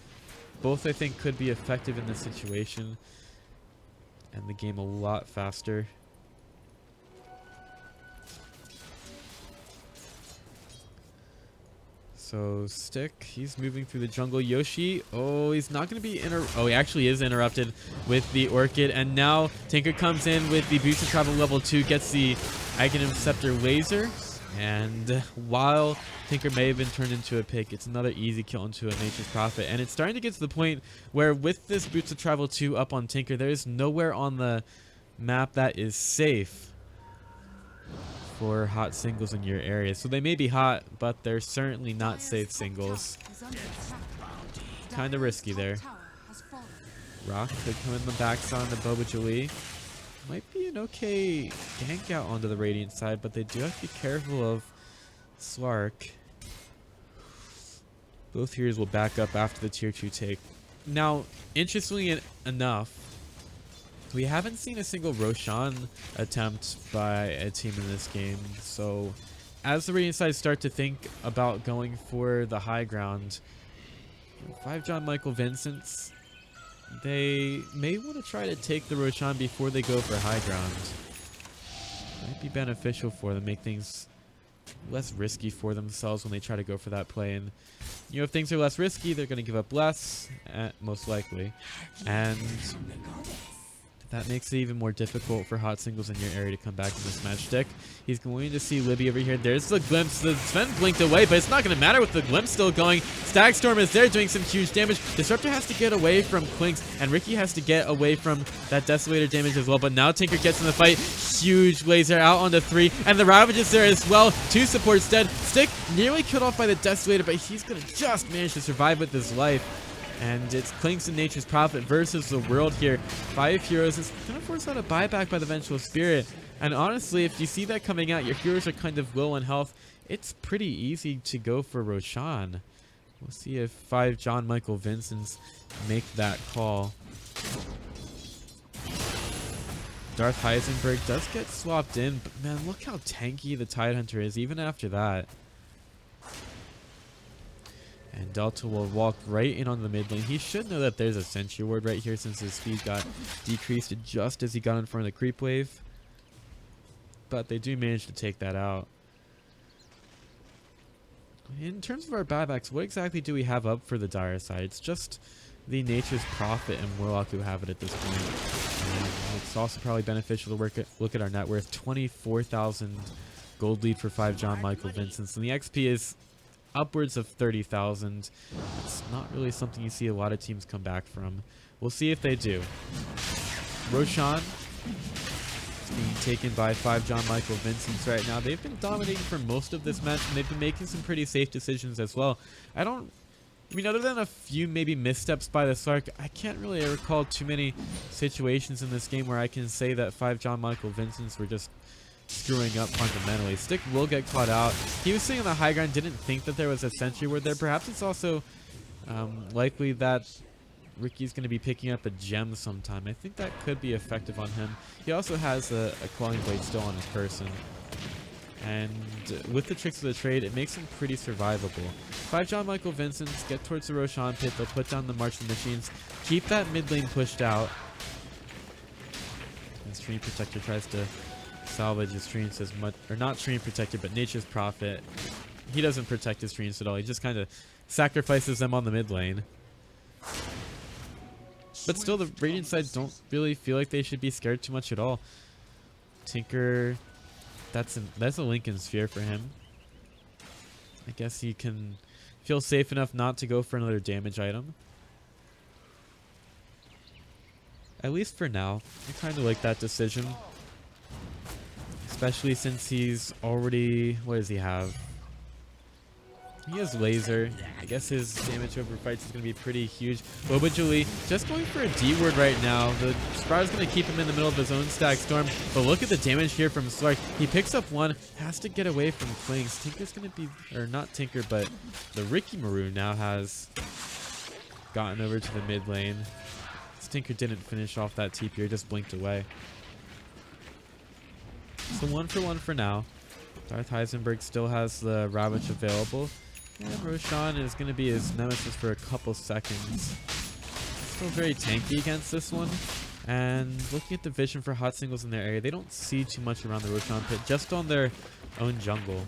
Both, I think, could be effective in this situation and the game a lot faster. So Stick, he's moving through the jungle. Yoshi, oh, he's not going to be oh, he actually is interrupted with the Orchid, and now Tinker comes in with the Boost of Travel level 2, gets the Aghanim Scepter laser. And while Tinker may have been turned into a pig, it's another easy kill into a Nature's Prophet. And it's starting to get to the point where with this Boots of Travel 2 up on Tinker, there is nowhere on the map that is safe for hot singles in your area. So they may be hot, but they're certainly not safe singles. Kind of risky there. Rock could come in the backside on the Boba Jolie. Might be an okay gank out onto the Radiant side, but they do have to be careful of Slark. Both heroes will back up after the tier 2 take. Now, interestingly enough, we haven't seen a single Roshan attempt by a team in this game. So, as the Radiant side start to think about going for the high ground, 5 John Michael Vincents, they may want to try to take the Roshan before they go for high ground. Might be beneficial for them, make things less risky for themselves when they try to go for that play. And you know, if things are less risky, they're going to give up less, most likely. And that makes it even more difficult for hot singles in your area to come back to this match. Stick, he's going to see Libby over here. There's the glimpse. The Sven blinked away, but it's not going to matter with the glimpse still going. Stag Storm is there doing some huge damage. Disruptor has to get away from Clinks, and Ricky has to get away from that Desolator damage as well. But now Tinker gets in the fight. Huge laser out onto 3, and the Ravage is there as well. 2 supports dead. Stick nearly killed off by the Desolator, but he's going to just manage to survive with his life. And it's Clinks and Nature's Prophet versus the world here. 5 heroes. It's going to force out a buyback by the Vengeful Spirit. And honestly, if you see that coming out, your heroes are kind of low on health. It's pretty easy to go for Roshan. We'll see if 5 John Michael Vincents make that call. Darth Heisenberg does get swapped in, but man, look how tanky the Tidehunter is even after that. And Delta will walk right in on the mid lane. He should know that there's a Sentry Ward right here since his speed got decreased just as he got in front of the creep wave. But they do manage to take that out. In terms of our buybacks, what exactly do we have up for the Dire side? It's just the Nature's Prophet and Warlock who have it at this point. And it's also probably beneficial to look at our net worth. 24,000 gold lead for 5 John Michael Vincents. And the XP is upwards of 30,000. It's not really something you see a lot of teams come back from. We'll see if they do. Roshan is being taken by 5 John Michael Vincents right now. They've been dominating for most of this match, and they've been making some pretty safe decisions as well. I mean, other than a few maybe missteps by the Slark, I can't really recall too many situations in this game where I can say that 5 John Michael Vincents were just screwing up fundamentally. Stick will get caught out. He was sitting on the high ground, didn't think that there was a sentry ward there. Perhaps it's also likely that Ricky's going to be picking up a gem sometime. I think that could be effective on him. He also has a Quelling Blade still on his person. And with the tricks of the trade, it makes him pretty survivable. 5 John Michael Vincents get towards the Roshan pit. They'll put down the marching machines. Keep that mid lane pushed out. And Stream Protector tries to salvage his streams as much, or not Stream Protector, but Nature's Prophet. He doesn't protect his streams at all. He just kind of sacrifices them on the mid lane. But still, the Radiant side don't really feel like they should be scared too much at all. Tinker, that's a Lincoln Sphere for him. I guess he can feel safe enough not to go for another damage item. At least for now. I kind of like that decision. Especially since he's already... What does he have? He has laser. I guess his damage over fights is going to be pretty huge. Boba Julie just going for a D word right now. The Sprout is going to keep him in the middle of his own stack storm. But look at the damage here from Slark. He picks up one. Has to get away from Flings. Tinker's going to be... Or not Tinker, but the Ricky Maroon now has gotten over to the mid lane. Tinker didn't finish off that TP. He just blinked away. So 1-for-1 for now. Darth Heisenberg still has the Ravage available. And Roshan is going to be his nemesis for a couple seconds. Still very tanky against this one. And looking at the vision for hot singles in their area, they don't see too much around the Roshan pit, just on their own jungle.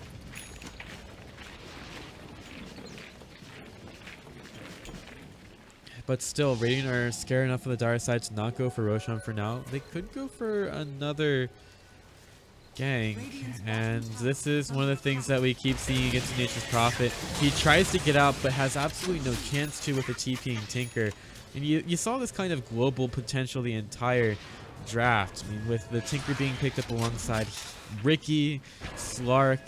But still, Radiant are scared enough of the Dire side to not go for Roshan for now. They could go for another gank, and this is one of the things that we keep seeing against Nature's Prophet. He tries to get out, but has absolutely no chance to with a TPing Tinker. And you saw this kind of global potential the entire draft. I mean, with the Tinker being picked up alongside Ricky, Slark,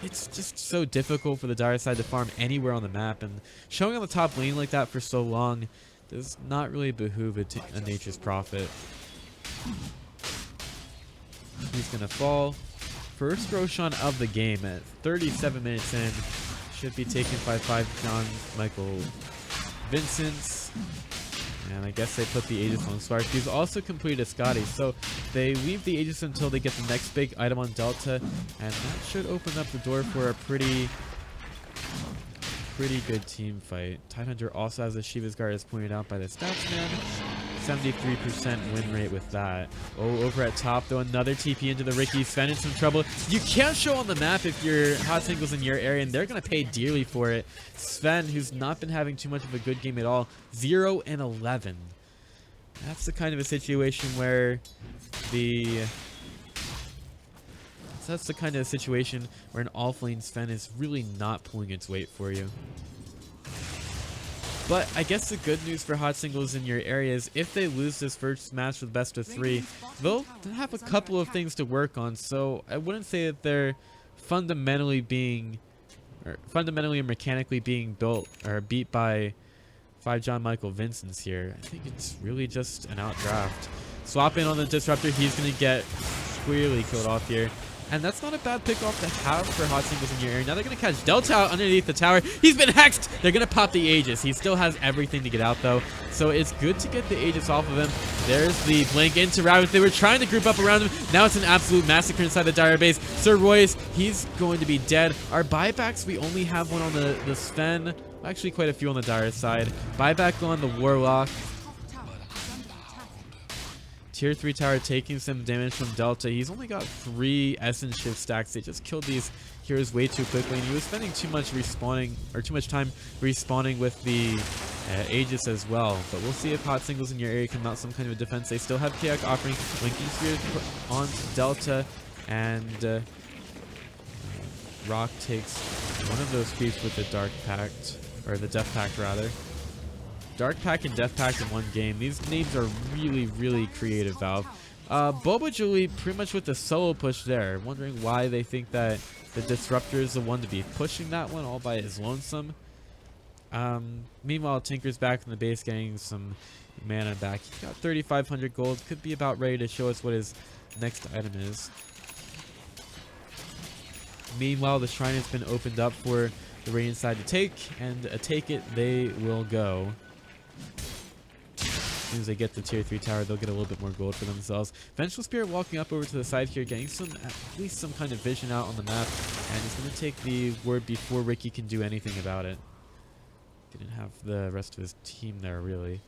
it's just so difficult for the Dire side to farm anywhere on the map, and showing on the top lane like that for so long does not really behoove a Nature's Prophet. He's going to fall. First Roshan of the game at 37 minutes in. Should be taken by 5 John Michael Vincents. And I guess they put the Aegis on Spark. He's also completed a Scotty, so they leave the Aegis until they get the next big item on Delta. And that should open up the door for a pretty good team fight. Tidehunter also has a Shiva's Guard as pointed out by the stats man. 73% win rate with that. Oh, over at top though, another TP into the Ricky. Sven in some trouble. You can't show on the map if your hot singles in your area, and they're going to pay dearly for it. Sven, who's not been having too much of a good game at all, 0 and 11. That's the kind of a situation where that's the kind of situation where an offlane Sven is really not pulling its weight for you. But I guess the good news for hot singles in your area is if they lose this first match with best of 3, they'll have a couple of things to work on. So I wouldn't say that they're fundamentally or mechanically being built or beat by 5 John Michael Vincents here. I think it's really just an outdraft. Swap in on the Disruptor. He's going to get squarely killed off here. And that's not a bad pick off to have for hot singles in your area. Now they're going to catch Delta out underneath the tower. He's been hexed. They're going to pop the Aegis. He still has everything to get out, though. So it's good to get the Aegis off of him. There's the blink into Ravage. They were trying to group up around him. Now it's an absolute massacre inside the Dire base. Sir Royce, he's going to be dead. Our buybacks, we only have one on the Sven. Actually, quite a few on the Dire side. Buyback on the Warlock. Tier 3 tower taking some damage from Delta. He's only got 3 Essence Shift stacks. They just killed these heroes way too quickly, and he was spending too much time respawning with the Aegis as well. But we'll see if hot singles in your area can mount some kind of defense. They still have Chaos offering Linking Sphere on Delta, and Rock takes one of those creeps with the Dark Pact, or the Death Pact rather. Dark Pact and Death Pact in one game. These names are really, really creative, Valve. Boba Julie pretty much with the solo push there. Wondering why they think that the Disruptor is the one to be pushing that one all by his lonesome. Meanwhile, Tinker's back in the base getting some mana back. He got 3,500 gold. Could be about ready to show us what his next item is. Meanwhile, the shrine has been opened up for the Radiant side to take, and take it they will go. As soon as they get the tier 3 tower, they'll get a little bit more gold for themselves. Vengeful Spirit walking up over to the side here, getting at least some kind of vision out on the map, and he's going to take the ward before Ricky can do anything about it. Didn't have the rest of his team there, really.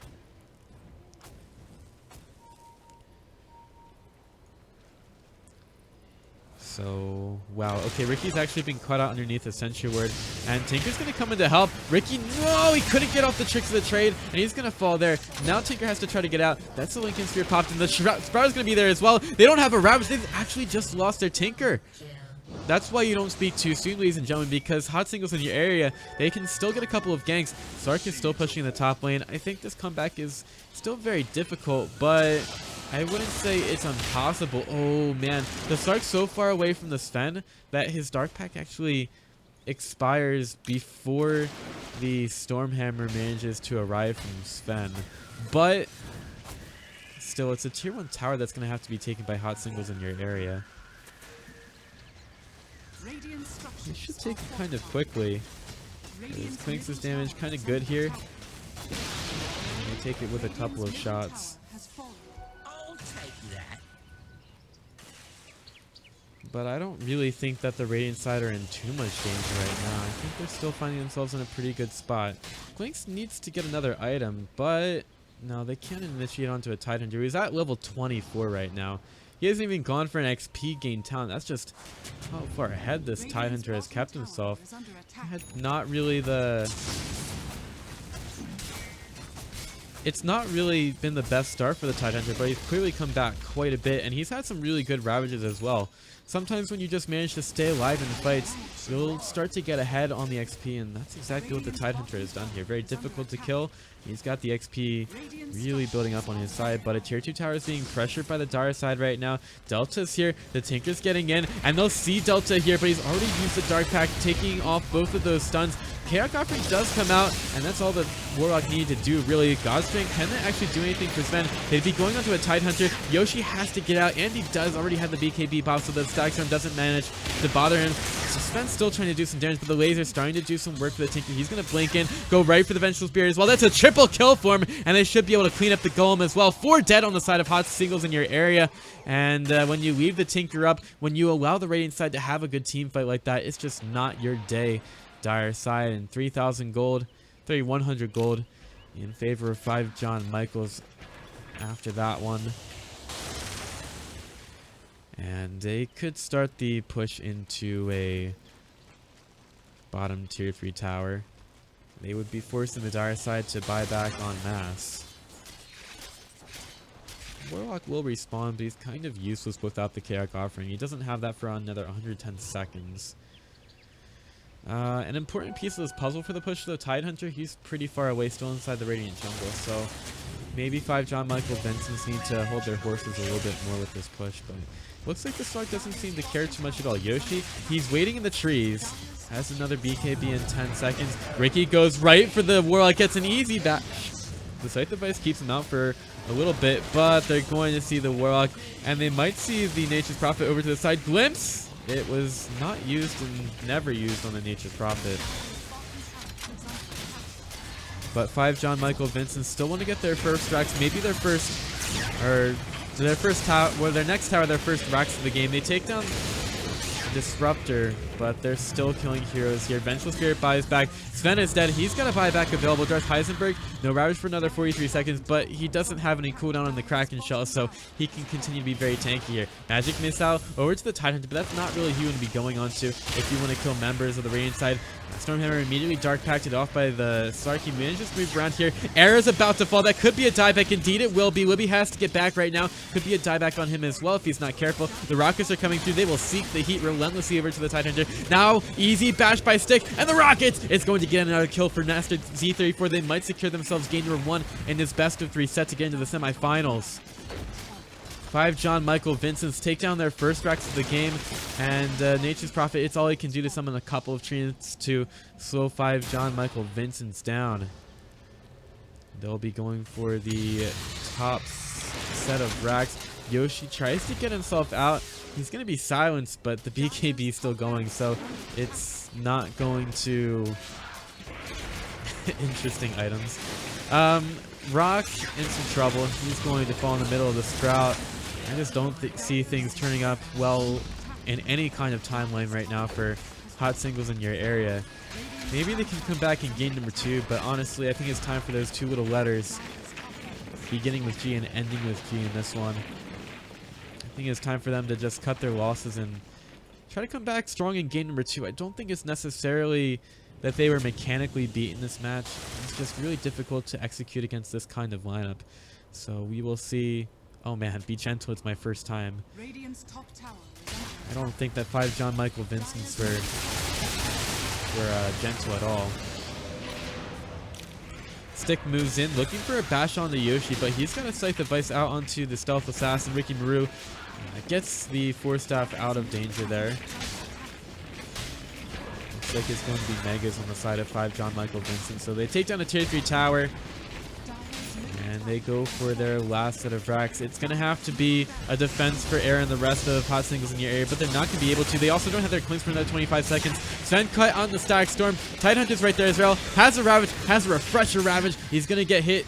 So, wow. Okay, Ricky's actually been caught out underneath the Sentry Ward, and Tinker's going to come in to help. Ricky, no! He couldn't get off the tricks of the trade, and he's going to fall there. Now Tinker has to try to get out. That's the Lincoln Sphere popped, and the Sprout's going to be there as well. They don't have a Ravage. They've actually just lost their Tinker. That's why you don't speak too soon, ladies and gentlemen, because hot singles in your area, they can still get a couple of ganks. Sark is still pushing the top lane. I think this comeback is still very difficult, but I wouldn't say it's impossible. Oh, man. The Sark's so far away from the Sven that his Dark Pact actually expires before the Stormhammer manages to arrive from Sven. But still, it's a tier 1 tower that's going to have to be taken by hot singles in your area. They should take it kind of quickly. Quinx's damage kind of good here. And they take it with a couple of shots. But I don't really think that the Radiant side are in too much danger right now. I think they're still finding themselves in a pretty good spot. Quinx needs to get another item, but no, they can't initiate onto a Tidehunter. He's at level 24 right now. He hasn't even gone for an XP gain talent. That's just how far ahead this Tidehunter has kept himself. Had not really the... It's not really been the best start for the Tidehunter, but he's clearly come back quite a bit, and he's had some really good Ravages as well. Sometimes when you just manage to stay alive in fights, you'll start to get ahead on the XP, and that's exactly what the Tidehunter has done here. Very difficult to kill. He's got the XP really building up on his side, but a tier 2 tower is being pressured by the Dire side right now. Delta's here, the Tinker's getting in, and they'll see Delta here, but he's already used the Dark Pact, taking off both of those stuns. Chaos Offering does come out, and that's all the Warlock needed to do, really. Godstrength, can they actually do anything for Sven? They'd be going onto a Tidehunter. Yoshi has to get out, and he does already have the BKB buff, so the Static Storm doesn't manage to bother him. So Sven's still trying to do some damage, but the laser's starting to do some work for the Tinker. He's going to blink in, go right for the Vengeful Spirit as well. That's a triple kill for him, and they should be able to clean up the Golem as well. 4 dead on the side of hot singles in your area, and when you leave the Tinker up, when you allow the Radiant side to have a good team fight like that, it's just not your day. Dire side, and 3,000 gold, 3,100 gold in favor of 5 John Michaels after that one. And they could start the push into a bottom tier 3 tower. They would be forcing the Dire side to buy back en masse. Warlock will respawn, but he's kind of useless without the Chaos Offering. He doesn't have that for another 110 seconds. An important piece of this puzzle for the push to the Tidehunter, he's pretty far away, still inside the Radiant jungle, so maybe 5 John Michael Vincents need to hold their horses a little bit more with this push, but looks like the Stark doesn't seem to care too much at all. Yoshi, he's waiting in the trees, has another BKB in 10 seconds. Ricky goes right for the Warlock, gets an easy back. The Scythe device keeps him out for a little bit, but they're going to see the Warlock, and they might see the Nature's Prophet over to the side. Glimpse! It was not used and never used on the Nature's Prophet. But 5 John Michael Vincent still want to get their first racks, maybe their first, or their first tower, well, their next tower, their first racks of the game. They take down Disruptor but they're still killing heroes here. Vengeful Spirit buys back. Sven is dead. He's got a buyback available. Darth Heisenberg, no Ravage for another 43 seconds, but he doesn't have any cooldown on the Kraken shell, so he can continue to be very tanky here. Magic Missile over to the Tidehunter, but that's not really who you want to be going on to if you want to kill members of the Radiant side. Stormhammer immediately dark packed off by the Slark. He manages to move around here. Era's about to fall. That could be a dieback. Indeed, it will be. Libby has to get back right now. Could be a dieback on him as well if he's not careful. The Rockets are coming through. They will seek the heat relentlessly over to the Tidehunter. Now, easy bash by Stick, and the Rockets! It's going to get another kill for Master Z34. They might secure themselves game number 1 in this best of 3 set to get into the semifinals. 5 John Michael Vincents take down their first Rax of the game, and Nature's Prophet, it's all he can do to summon a couple of treants to slow 5 John Michael Vincents down. They'll be going for the top set of Rax. Yoshi tries to get himself out. He's going to be silenced, but the BKB is still going, so it's not going to... Interesting items. Rock in some trouble. He's going to fall in the middle of the Sprout. I just don't see things turning up well in any kind of timeline right now for hot singles in your area. Maybe they can come back in game number 2, but honestly, I think it's time for those 2 little letters, beginning with G and ending with G in this one. I think it's time for them to just cut their losses and try to come back strong in game number 2. I don't think it's necessarily that they were mechanically beaten this match. It's just really difficult to execute against this kind of lineup. So we will see. Oh man, be gentle, it's my first time. I don't think that 5 John Michael Vincents were gentle at all. Stick moves in, looking for a bash on the Yoshi, but he's going to Scythe the Vice out onto the Stealth Assassin. Ricky Maru gets the 4-staff out of danger there. Looks like it's going to be Megas on the side of 5 John Michael Vincent. So they take down a tier 3 tower. And they go for their last set of racks. It's going to have to be a defense for Era and the rest of hot singles in your area, but they're not going to be able to. They also don't have their clinks for another 25 seconds. Sven cut on the Static Storm. Tidehunter's right there as well. Has a Ravage, has a Refresher Ravage. He's going to get hit,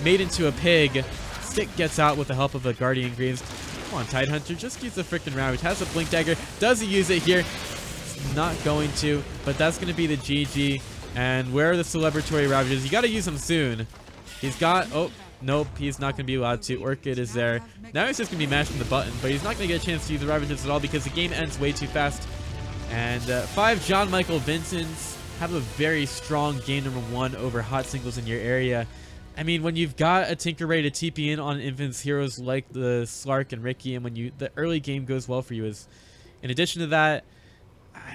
made into a pig. Stick gets out with the help of a Guardian Greaves. Come on, Tidehunter, just use the freaking Ravage. Has a Blink Dagger. Does he use it here? Not going to, but that's going to be the GG. And where are the celebratory Ravages? You got to use them soon. He's got... Oh, nope. He's not going to be allowed to. Orchid is there. Now he's just going to be mashing the button, but he's not going to get a chance to use the Ravages at all because the game ends way too fast. And 5 John Michael Vincents have a very strong game number 1 over hot singles in your area. I mean, when you've got a Tinker ready to TP in on Infants heroes like the Slark and Ricky, and when the early game goes well for you, is in addition to that,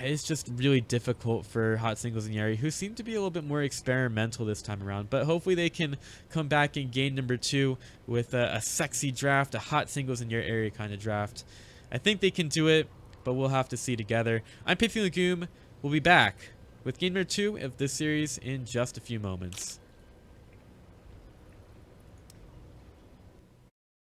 it's just really difficult for hot singles in the area who seem to be a little bit more experimental this time around. But hopefully they can come back in game number 2 with a sexy draft, a hot singles in your area kind of draft. I think they can do it, but we'll have to see together. I'm Pithy Legume. We'll be back with game number 2 of this series in just a few moments.